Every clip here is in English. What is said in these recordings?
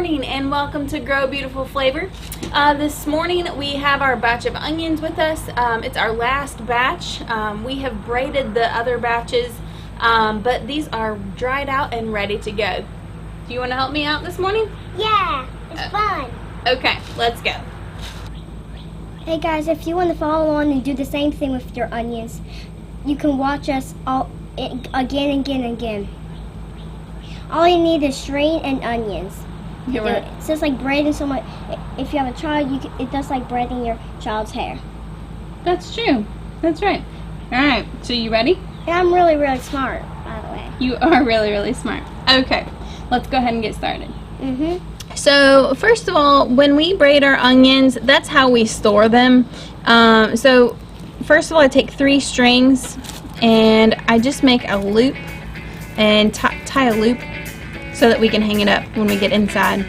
morning and welcome to Grow Beautiful Flavor. This morning we have our batch of onions with us. It's our last batch. We have braided the other batches, but these are dried out and ready to go. Do you want to help me out this morning? Yeah, it's fun. Okay, let's go. Hey guys, if you want to follow along and do the same thing with your onions, you can watch us all again and again and again. All you need is string and onions. You're right. It's just like braiding someone. If you have a child, it does like braiding your child's hair. That's true. That's right. All right. So you ready? And I'm really, really smart, by the way. You are really, really smart. Okay. Let's go ahead and get started. So first of all, when we braid our onions, that's how we store them. So first of all, I take 3 strings and I just make a loop and tie a loop so that we can hang it up when we get inside.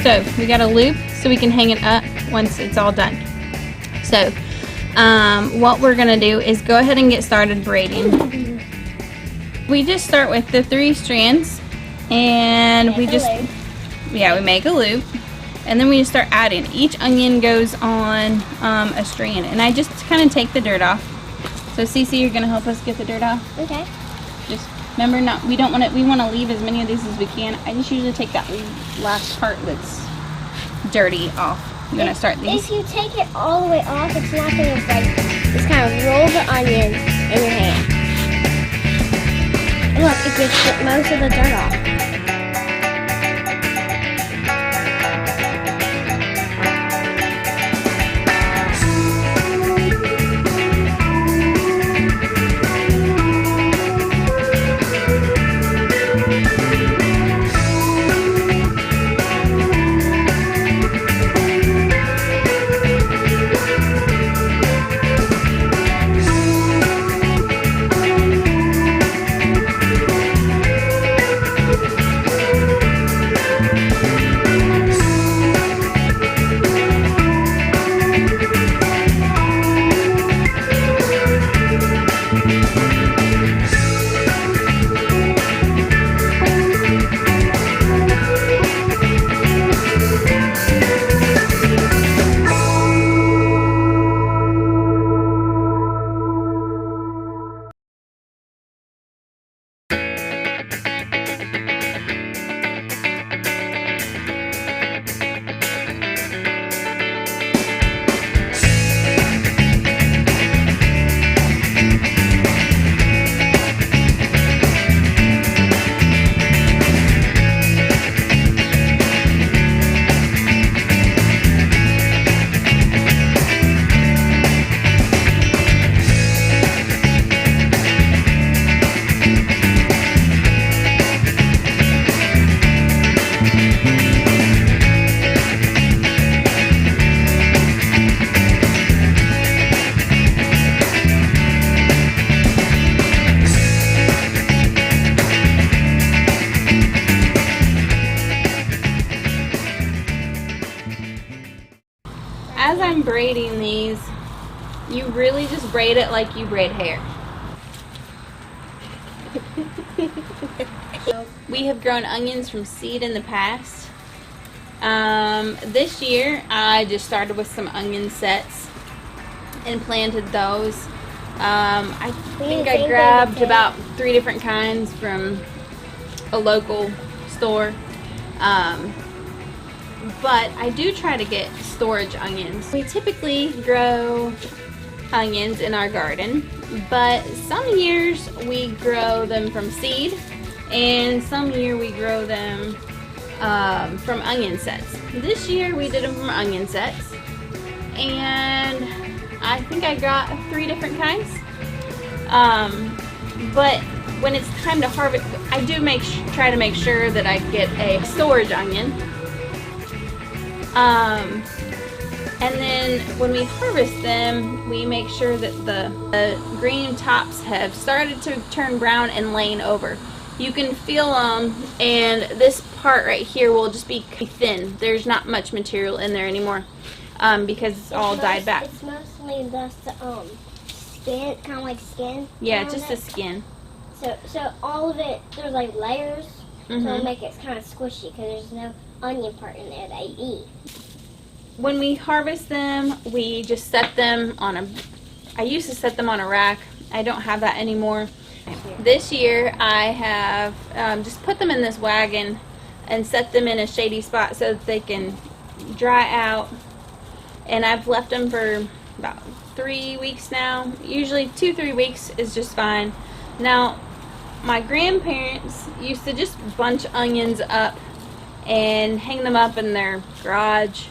So we got a loop so we can hang it up once it's all done. So what we're gonna do is go ahead and get started braiding. We just start with the 3 strands and we make a loop and then we just start adding. Each onion goes on a strand and I just kind of take the dirt off. So Cece, you're gonna help us get the dirt off? Okay. Just remember, we want to leave as many of these as we can. I just usually take that last part that's dirty off. I'm gonna start these. If you take it all the way off, it's not gonna break. Just kind of roll the onion in your hand. And look, it gets most of the dirt off. As I'm braiding these, you really just braid it like you braid hair. We have grown onions from seed in the past. This year I just started with some onion sets and planted those. I think I grabbed about 3 different kinds from a local store. But I do try to get storage onions. We typically grow onions in our garden, but some years we grow them from seed and some year we grow them from onion sets. This year we did them from onion sets and I think I got 3 different kinds. But when it's time to harvest, I do try to make sure that I get a storage onion. And then when we harvest them, we make sure that the green tops have started to turn brown and laying over. you can feel them, and this part right here will just be thin. There's not much material in there anymore because it's all dyed back. It's mostly just skin, kind of like skin. Yeah, just the skin. So all of it, there's like layers Mm-hmm. to make it kind of squishy because there's no onion part in there that you eat. When we harvest them, we just set them on I used to set them on a rack. I don't have that anymore. This year I have just put them in this wagon and set them in a shady spot so that they can dry out. And I've left them for about 3 weeks now. Usually 2-3 weeks is just fine. Now, my grandparents used to just bunch onions up and hang them up in their garage,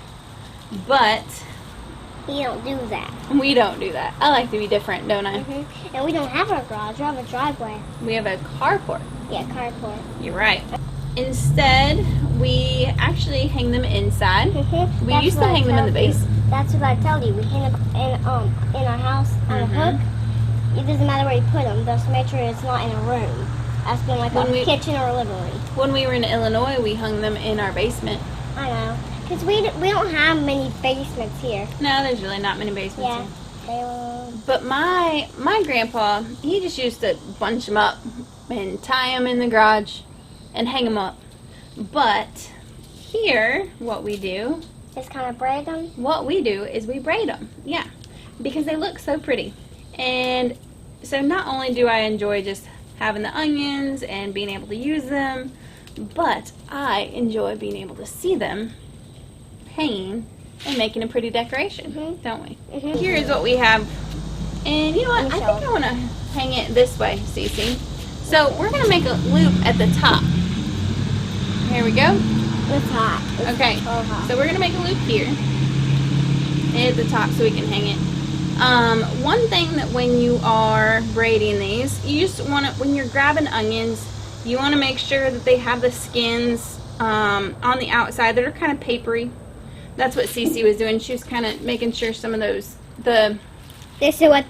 but We don't do that. we don't do that. I like to be different, don't I? And we don't have a garage. We have a driveway. We have a carport. Yeah, carport. You're right. Instead, we actually hang them inside. We That's used to what I hang them in the tell you. base. That's what I tell you. We hang them in our house on a hook. It doesn't matter where you put them. Just make sure it's not in a room. That's been like a kitchen or a living room. When we were in Illinois, we hung them in our basement. I know. Because we don't have many basements here. No, there's really not many basements Yeah. here. They were... But my grandpa, he just used to bunch them up and tie them in the garage and hang them up. But here, what we do Just kind of braid them. is we braid them. Yeah, because they look so pretty. And so not only do I enjoy just having the onions and being able to use them, but I enjoy being able to see them hanging and making a pretty decoration, don't we? Here is what we have. And you know what? I think I want to hang it this way, Cece. So we're going to make a loop at the top. Here we go. It's hot. It's Okay, so hot. so we're going to make a loop here at the top so we can hang it. One thing that when you are braiding these, you just want to, when you're grabbing onions, you want to make sure that they have the skins on the outside that are kind of papery. That's what Cece was doing. She was kind of making sure some of those, This is what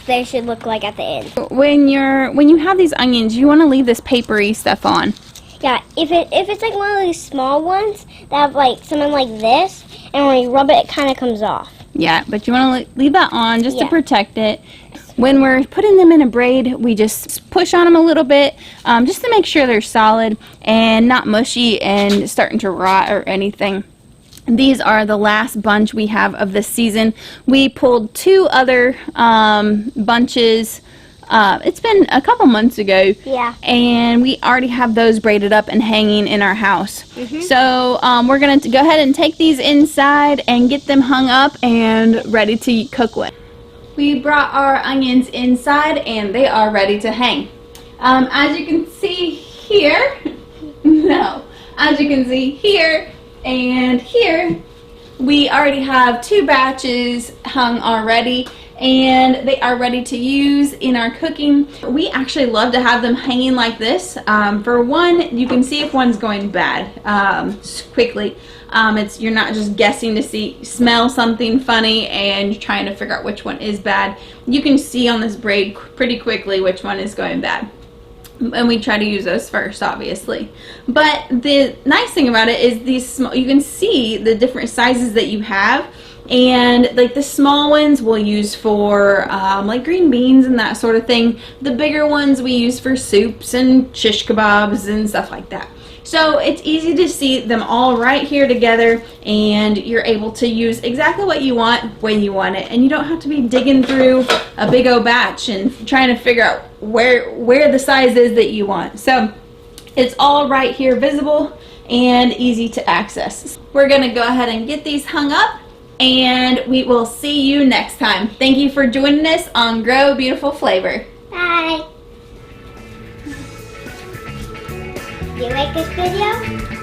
they should look like at the end. when you have these onions, you want to leave this papery stuff on. Yeah, if it's like one of these small ones that have like something like this, and when you rub it, it kind of comes off. Yeah, but you want to leave that on just to Yeah. protect it. When we're putting them in a braid, we just push on them a little bit just to make sure they're solid and not mushy and starting to rot or anything. These are the last bunch we have of this season. We pulled 2 other bunches. It's been a couple months ago. Yeah. And we already have those braided up and hanging in our house. So we're going to go ahead and take these inside and get them hung up and ready to cook with. We brought our onions inside and they are ready to hang. As you can see here, as you can see here and here, we already have 2 batches hung already, and they are ready to use in our cooking. We actually love to have them hanging like this. For one, you can see if one's going bad quickly. You're not just guessing to smell something funny and you're trying to figure out which one is bad. You can see on this braid pretty quickly which one is going bad. And we try to use those first, obviously. But the nice thing about it is these small, you can see the different sizes that you have. And like the small ones we'll use for like green beans and that sort of thing. The bigger ones we use for soups and shish kebabs and stuff like that. So it's easy to see them all right here together, and you're able to use exactly what you want when you want it, and you don't have to be digging through a big old batch and trying to figure out where the size is that you want. So it's all right here visible and easy to access. We're gonna go ahead and get these hung up, and we will see you next time. Thank you for joining us on Grow Beautiful Flavor. Bye. You like this video?